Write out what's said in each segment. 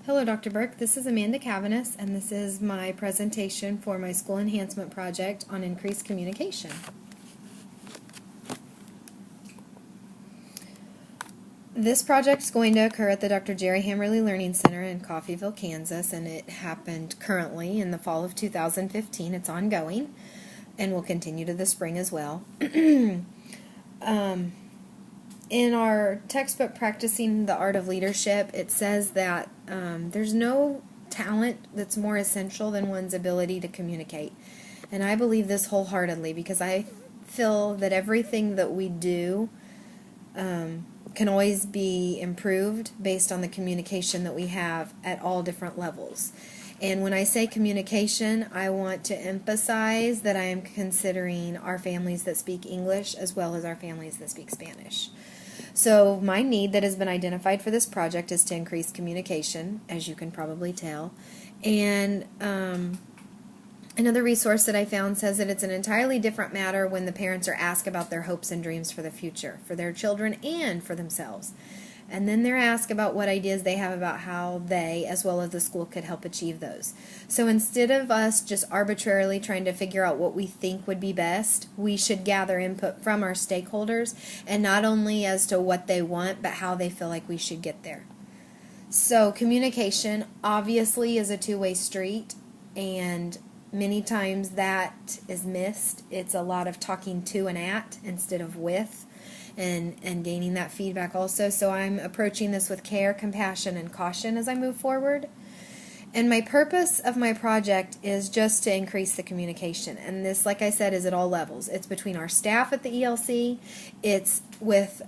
Hello, Dr. Burke. This is Amanda Cavaness, and this is my presentation for my school enhancement project on increased communication. This project is going to occur at the Dr. Jerry Hammerly Learning Center in Coffeyville, Kansas, and it happened currently in the fall of 2015. It's ongoing and will continue to the spring as well. In our textbook, Practicing the Art of Leadership, it says that there's no talent that's more essential than one's ability to communicate. And I believe this wholeheartedly because I feel that everything that we do can always be improved based on the communication that we have at all different levels. And when I say communication, I want to emphasize that I am considering our families that speak English as well as our families that speak Spanish. So my need that has been identified for this project is to increase communication, as you can probably tell. And another resource that I found says that it's an entirely different matter when the parents are asked about their hopes and dreams for the future, for their children and for themselves. And then they're asked about what ideas they have about how they, as well as the school, could help achieve those. So instead of us just arbitrarily trying to figure out what we think would be best, we should gather input from our stakeholders, and not only as to what they want, but how they feel like we should get there. So communication obviously is a two-way street, and many times that is missed. It's a lot of talking to and at instead of with. And gaining that feedback also. So I'm approaching this with care, compassion, and caution as I move forward. And my purpose of my project is just to increase the communication. And this, like I said, is at all levels. It's between our staff at the ELC. It's with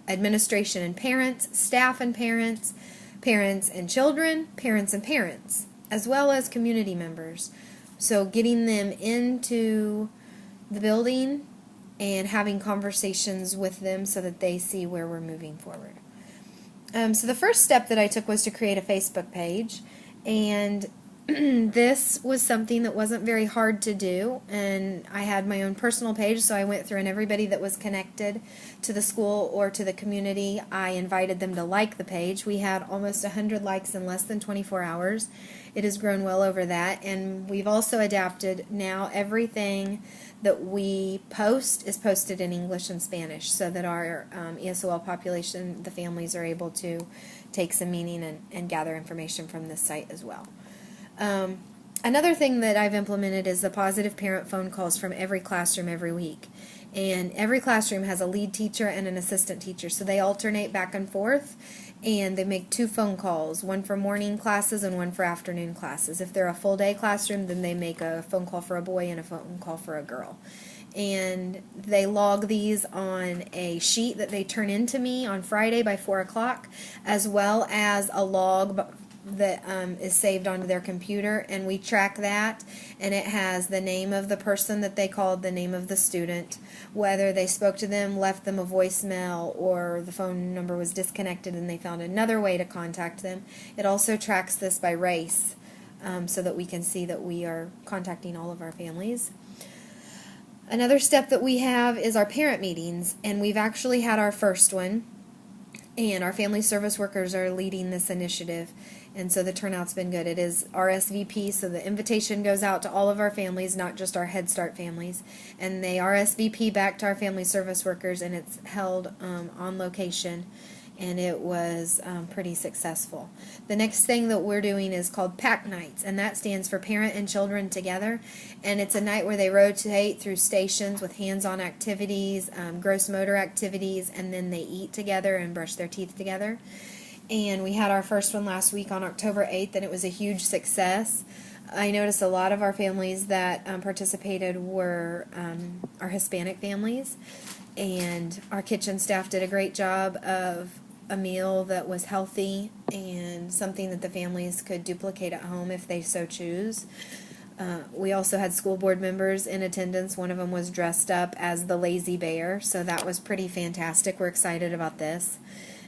administration and parents, staff and parents, parents and children, parents and parents, as well as community members. So getting them into the building and having conversations with them so that they see where we're moving forward. So the first step that I took was to create a Facebook page, and this was something that wasn't very hard to do, and I had my own personal page, so I went through and everybody that was connected to the school or to the community, I invited them to like the page. We had almost 100 likes in less than 24 hours. It has grown well over that, and we've also adapted now everything that we post is posted in English and Spanish so that our ESOL population, the families, are able to take some meaning and gather information from this site as well. Another thing that I've implemented is the positive parent phone calls from every classroom every week. And every classroom has a lead teacher and an assistant teacher, so they alternate back and forth, and they make 2 phone calls, one for morning classes and one for afternoon classes. If they're a full day classroom, then they make a phone call for a boy and a phone call for a girl. And they log these on a sheet that they turn into me on Friday by 4 o'clock, as well as a log that is saved onto their computer, and we track that, and it has the name of the person that they called, the name of the student, whether they spoke to them, left them a voicemail, or the phone number was disconnected and they found another way to contact them. It also tracks this by race so that we can see that we are contacting all of our families. Another step that we have is our parent meetings, and we've actually had our first one, and our family service workers are leading this initiative, and so the turnout's been good. It is RSVP, so the invitation goes out to all of our families, not just our Head Start families, and they RSVP back to our family service workers, and it's held on location, and it was pretty successful. The next thing that we're doing is called PAC Nights, and that stands for Parent and Children Together, and it's a night where they rotate through stations with hands-on activities, gross motor activities, and then they eat together and brush their teeth together. And we had our first one last week on October 8th, and it was a huge success. I noticed a lot of our families that participated were our Hispanic families, and our kitchen staff did a great job of a meal that was healthy and something that the families could duplicate at home if they so choose. We also had school board members in attendance. One of them was dressed up as the lazy bear, so that was pretty fantastic. We're excited about this.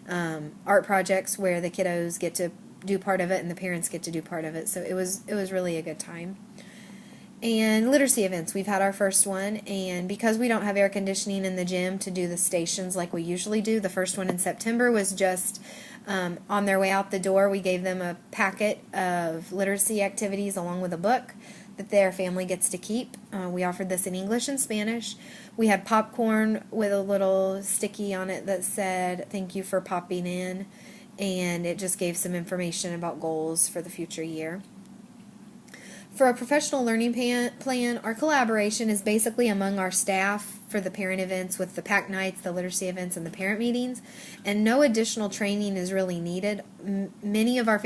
Art projects where the kiddos get to do part of it and the parents get to do part of it, so it was really a good time. And literacy events, we've had our first one, and because we don't have air conditioning in the gym to do the stations like we usually do, the first one in September was just on their way out the door. We gave them a packet of literacy activities along with a book that their family gets to keep. We offered this in English and Spanish. We had popcorn with a little sticky on it that said, "Thank you for popping in," and it just gave some information about goals for the future year. For a professional learning plan, our collaboration is basically among our staff for the parent events with the PAC nights, the literacy events, and the parent meetings, and no additional training is really needed. Many of our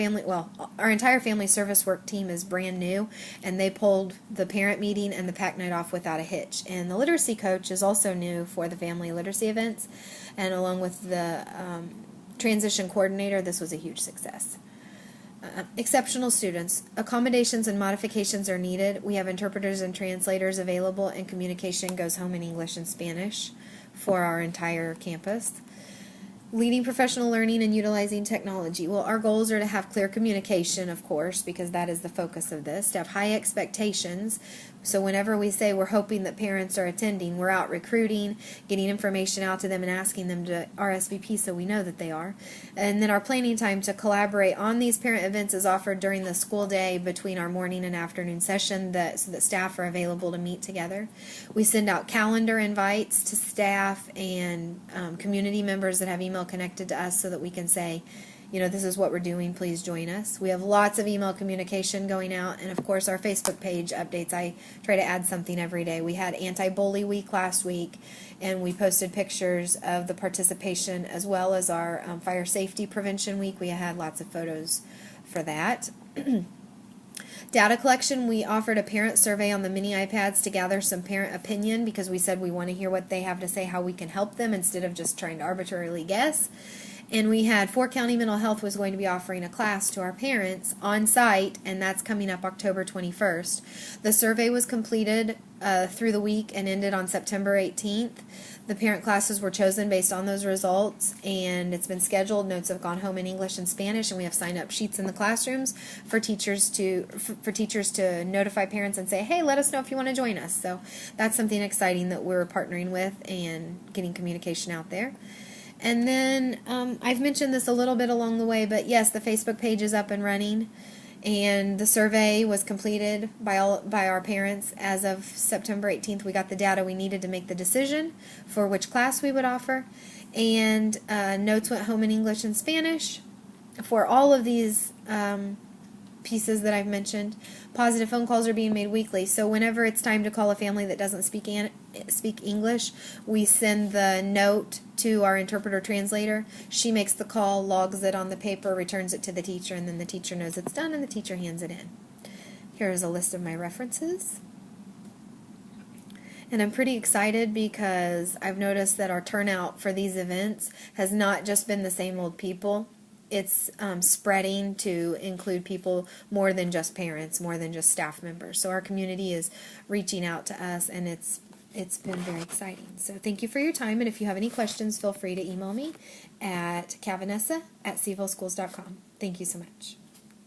our entire family service work team is brand new, and they pulled the parent meeting and the PAC night off without a hitch. And the literacy coach is also new for the family literacy events, and along with the transition coordinator, this was a huge success. Exceptional students. Accommodations and modifications are needed. We have interpreters and translators available, and communication goes home in English and Spanish for our entire campus. Leading professional learning and utilizing technology. Well, our goals are to have clear communication, of course, because that is the focus of this, to have high expectations. So whenever we say we're hoping that parents are attending, we're out recruiting, getting information out to them, and asking them to RSVP so we know that they are. And then our planning time to collaborate on these parent events is offered during the school day between our morning and afternoon session so that staff are available to meet together. We send out calendar invites to staff and community members that have email connected to us so that we can say, this is what we're doing, please join us. We have lots of email communication going out, and of course our Facebook page updates. I try to add something every day. We had Anti-Bully Week last week, and we posted pictures of the participation as well as our Fire Safety Prevention Week. We had lots of photos for that. Data collection, we offered a parent survey on the mini iPads to gather some parent opinion because we said we want to hear what they have to say, how we can help them instead of just trying to arbitrarily guess. And we had Fort County Mental Health was going to be offering a class to our parents on site, and that's coming up October 21st. The survey was completed through the week and ended on September 18th. The parent classes were chosen based on those results, and it's been scheduled. Notes have gone home in English and Spanish, and we have sign-up sheets in the classrooms for teachers to notify parents and say, hey, let us know if you want to join us. So that's something exciting that we're partnering with and getting communication out there. And then I've mentioned this a little bit along the way, but yes, the Facebook page is up and running, and the survey was completed by our parents as of September 18th. We got the data we needed to make the decision for which class we would offer, and notes went home in English and Spanish for all of these pieces that I've mentioned. Positive phone calls are being made weekly, so whenever it's time to call a family that doesn't speak English, we send the note to our interpreter translator. She makes the call, logs it on the paper, returns it to the teacher, and then the teacher knows it's done and the teacher hands it in. Here's a list of my references. And I'm pretty excited because I've noticed that our turnout for these events has not just been the same old people. It's spreading to include people more than just parents, more than just staff members. So our community is reaching out to us, and it's been very exciting. So thank you for your time, and if you have any questions, feel free to email me at cavanessa@cvilleschools.com. Thank you so much.